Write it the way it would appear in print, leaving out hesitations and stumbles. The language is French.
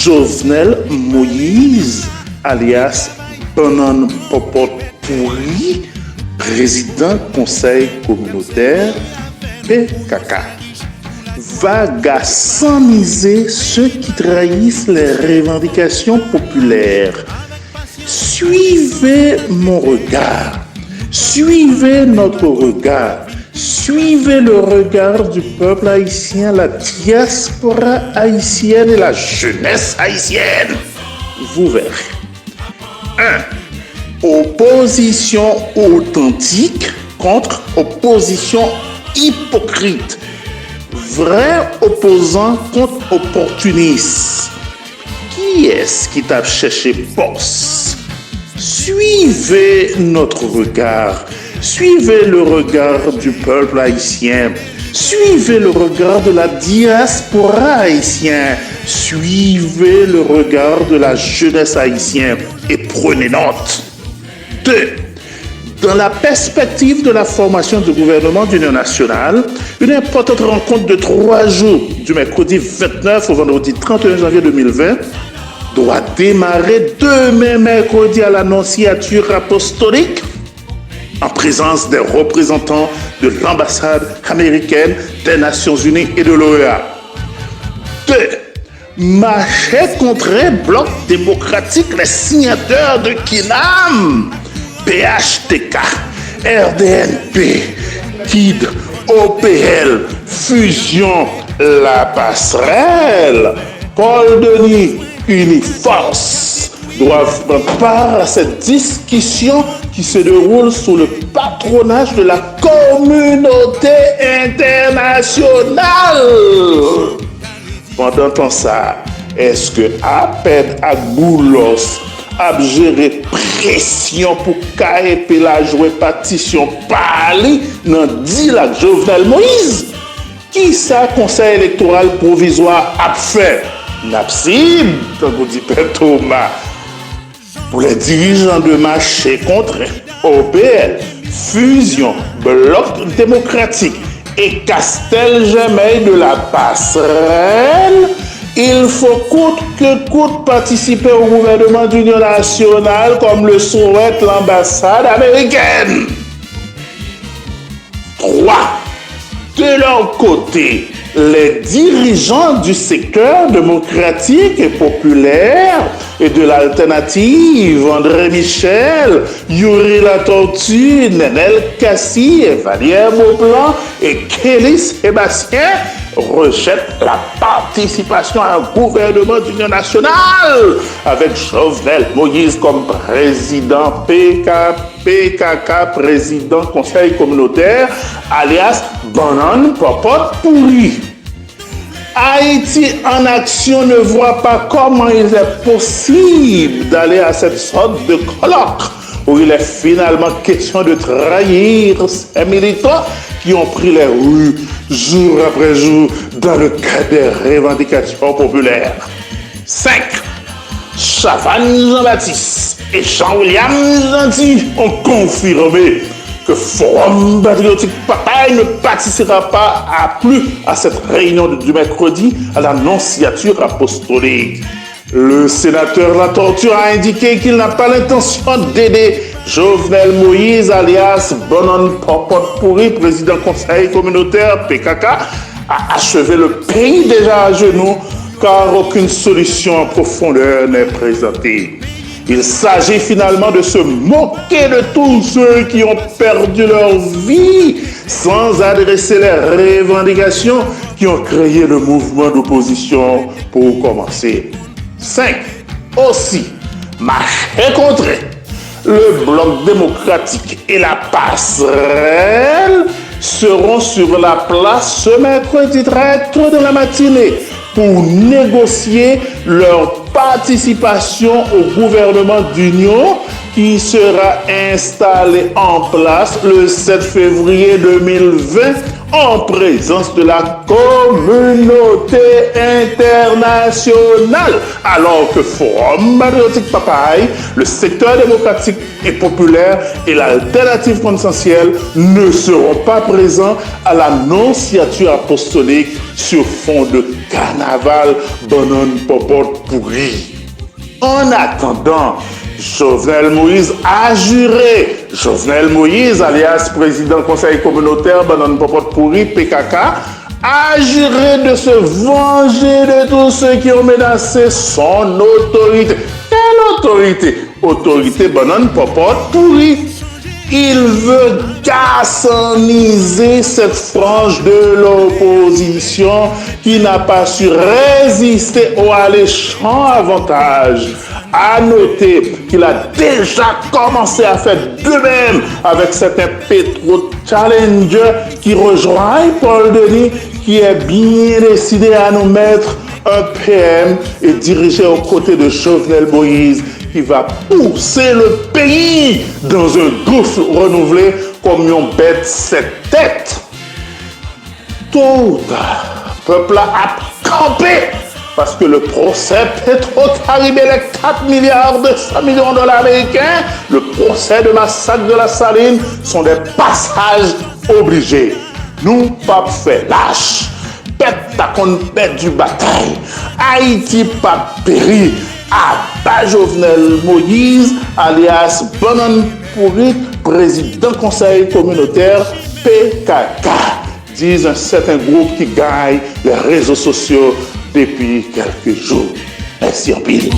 Jovenel Moïse, alias Banan Popot Pourri, président conseil communautaire PKK, va gassaniser ceux qui trahissent les revendications populaires. Suivez mon regard, suivez notre regard, suivez le regard du peuple haïtien, la diaspora haïtienne et la jeunesse haïtienne. Vous verrez. 1. Opposition authentique contre opposition hypocrite. Vrai opposant contre opportuniste. Qui est-ce qui t'a cherché boss? Suivez notre regard. Suivez le regard du peuple haïtien. Suivez le regard de la diaspora haïtienne. Suivez le regard de la jeunesse haïtienne et prenez note. 2. Dans la perspective de la formation du gouvernement d'union nationale, une importante rencontre de 3 jours, du mercredi 29 au vendredi 31 janvier 2020, doit démarrer demain mercredi à l'Annonciature apostolique en présence des représentants de l'ambassade américaine, des Nations Unies et de l'OEA. 2. Marcher contre un bloc démocratique, les signataires de KINAM, PHTK, RDNP, KID, OPL, Fusion, La Passerelle, Paul Denis, Uniforce, doivent prendre part à cette discussion qui se déroule sous le patronage de la communauté internationale. Pendant temps ça, est-ce que à peine à Goulos a géré pression pour KEP la jouer partition parler dans 10 lacs Jovenel Moïse? Qui ça conseil électoral provisoire a fait? Napsib, comme vous dit Père Thomas, pour les dirigeants de marché contre OPL, Fusion, Bloc démocratique et Castelgemay de la Passerelle, il faut coûte que coûte participer au gouvernement d'union nationale comme le souhaite l'ambassade américaine. 3. De leur côté, les dirigeants du secteur démocratique et populaire et de l'alternative, André Michel, Yuri La Tortue, Nenel Kassi, Valère Mauplan et Kelly Sébastien rejettent la participation à un gouvernement d'union nationale avec Jovenel Moïse comme président PKK, président conseil communautaire, alias Banan Popot Pourri. Haïti en action ne voit pas comment il est possible d'aller à cette sorte de colloque où il est finalement question de trahir ces militants qui ont pris les rues jour après jour dans le cadre des revendications populaires. 5. Chavannes Jean-Baptiste et Jean-William Gentil ont confirmé que Forum Patriotique Papaye ne participera pas plus à cette réunion du mercredi à l'Annonciature apostolique. Le sénateur La Tortue a indiqué qu'il n'a pas l'intention d'aider Jovenel Moïse, alias Banan Popot Pourri, président conseil communautaire PKK, à achever le pays déjà à genoux car aucune solution en profondeur n'est présentée. Il s'agit finalement de se moquer de tous ceux qui ont perdu leur vie sans adresser les revendications qui ont créé le mouvement d'opposition pour commencer. 5. Aussi, marcher contre le bloc démocratique et la passerelle seront sur la place ce mercredi très tôt dans la matinée pour négocier leur participation au gouvernement d'union qui sera installé en place le 7 février 2020 en présence de la communauté internationale. Alors que Forum Patriotique Papaye, le secteur démocratique et populaire et l'alternative consensuelle ne seront pas présents à l'annonciature apostolique sur fond de carnaval banane popote pourri. En attendant, Jovenel Moïse a juré. Jovenel Moïse, alias président conseil communautaire banane popote pourri, PKK, a juré de se venger de tous ceux qui ont menacé son autorité. Quelle autorité? Autorité banane popote pourri. Il veut garçonniser cette frange de l'opposition qui n'a pas su résister aux alléchants avantages. À noter qu'il a déjà commencé à faire de même avec certains pétro-challengers qui rejoignent Paul Denis, qui est bien décidé à nous mettre un PM et diriger aux côtés de Jovenel Moïse, qui va pousser le pays dans un gouffre renouvelé comme une bête cette tête. Tout le peuple a campé parce que le procès Petro-Caribé, les 4 milliards de 100 millions de dollars américains, le procès de massacre de la Saline sont des passages obligés. Nous pas fait lâche. Pète ta qu'on pète du bataille. Haïti pas péri. À Jovenel Moïse, alias Banane Pourri, président conseil communautaire PKK, disent un certain groupe qui gagne les réseaux sociaux depuis quelques jours. Merci en pile.